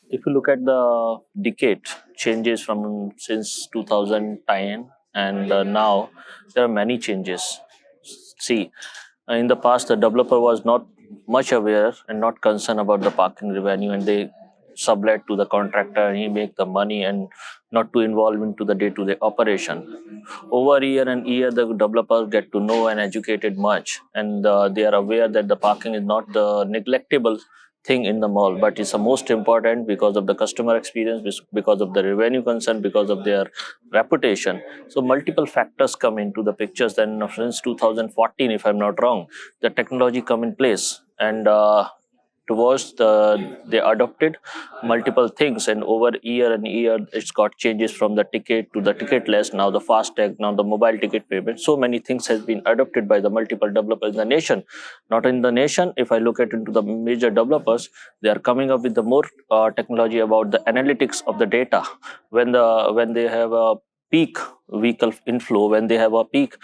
If you look at the decade changes from since 2010 and now, there are many changes. See, in the past, the developer was not much aware and not concerned about the parking revenue, and they sublet to the contractor, and he make the money and not to involve into the day-to-day operation. Over year and year, the developers get to know and educated much, and they are aware that the parking is not the neglectable thing in the mall, but it's the most important because of the customer experience, because of the revenue concern, because of their reputation. So multiple factors come into the pictures. Then since 2014, if I'm not wrong, the technology come in place, and towards they adopted multiple things, and over year and year it's got changes from the ticket to the ticketless, now the fast tag, now the mobile ticket payment. So many things has been adopted by the multiple developers in the nation. Not in the nation, if I look at into the major developers, they are coming up with the more technology about the analytics of the data. When they have a peak vehicle inflow, when they have a peak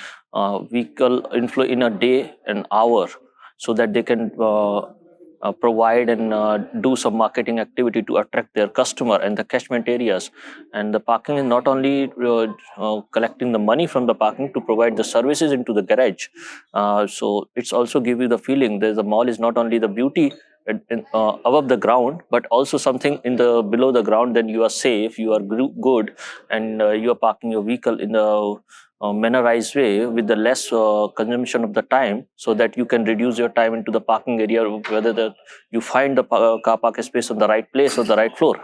vehicle inflow in a day, an hour, so that they can provide and do some marketing activity to attract their customer and the catchment areas. And the parking is not only collecting the money from the parking to provide the services into the garage. So it's also give you the feeling that the mall is not only the beauty above the ground, but also something in the below the ground. Then you are safe, you are good, and you are parking your vehicle in the mannerized way with the less consumption of the time, so that you can reduce your time into the parking area, whether you find the car park space on the right place or the right floor.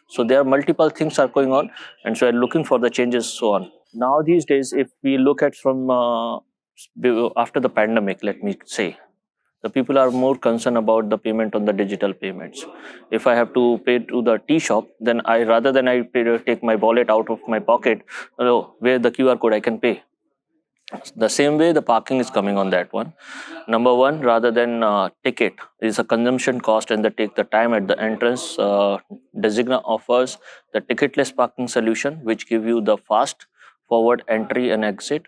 So there are multiple things are going on, and so I'm looking for the changes, so on. Now these days, if we look at from after the pandemic, let me say, the people are more concerned about the payment on the digital payments. If I have to pay to the tea shop, then I rather than I take my wallet out of my pocket, where the QR code I can pay. The same way the parking is coming on that one. Number one, rather than ticket, is a consumption cost, and they take the time at the entrance. Designa offers the ticketless parking solution, which give you the fast forward entry and exit.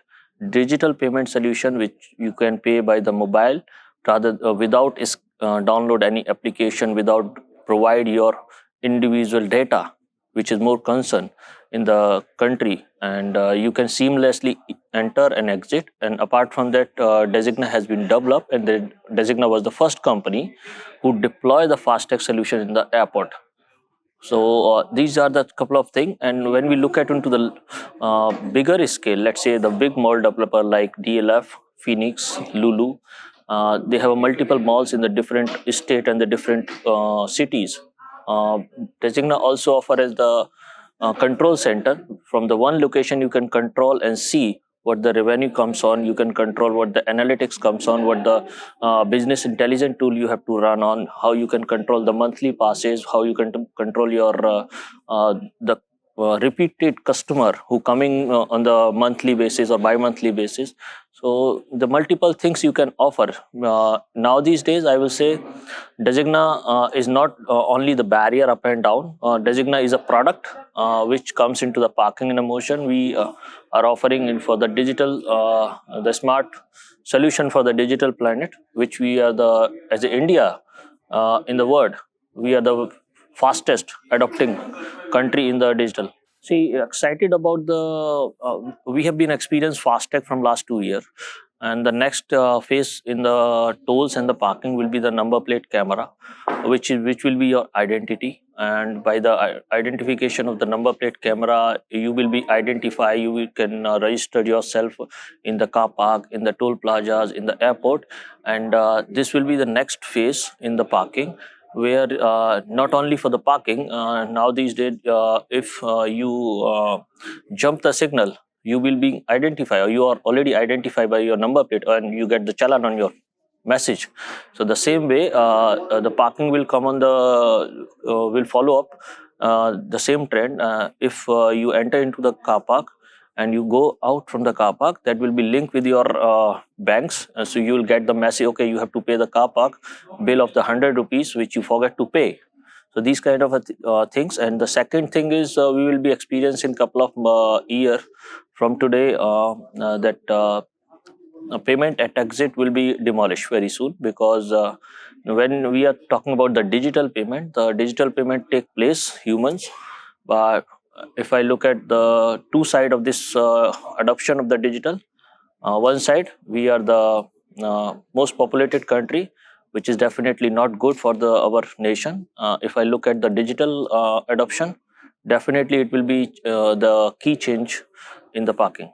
Digital payment solution, which you can pay by the mobile, rather without download any application, without provide your individual data, which is more concern in the country, and you can seamlessly enter and exit. And apart from that, Designa has been developed, and Designa was the first company who deploy the FASTag solution in the airport. So these are the couple of things. And when we look at into the bigger scale, let's say the big mall developer like DLF, Phoenix, Lulu, they have multiple malls in the different state and the different cities. Designa also offer as the control center. From the one location, you can control and see what the revenue comes on. You can control what the analytics comes on, what the business intelligence tool you have to run on, how you can control the monthly passes, how you can control your the repeated customer who coming on the monthly basis or bi-monthly basis. So the multiple things you can offer. Now these days, I will say Designa is not only the barrier up and down. Designa is a product which comes into the parking in a motion. We are offering in for the digital, the smart solution for the digital planet, which we are the, as a India in the world, we are the fastest adopting country in the digital. See, excited about the, we have been experienced FASTag from last 2 years. And the next phase in the tolls and the parking will be the number plate camera, which will be your identity. And by the identification of the number plate camera, you will be identify. Can register yourself in the car park, in the toll plazas, in the airport, and this will be the next phase in the parking, where not only for the parking, now these days, if you jump the signal, you will be identified, or you are already identified by your number plate, and you get the challan on your message. So the same way, the parking will come on the will follow up the same trend. If you enter into the car park and you go out from the car park, that will be linked with your banks. So you will get the message, okay, you have to pay the car park bill of the 100 rupees which you forget to pay. So these kind of things. And the second thing is, we will be experiencing couple of year from today, that payment at exit will be demolished very soon, because when we are talking about the digital payment take place humans. But if I look at the two side of this adoption of the digital, one side we are the most populated country, which is definitely not good for the our nation. If I look at the digital adoption, definitely it will be the key change in the parking.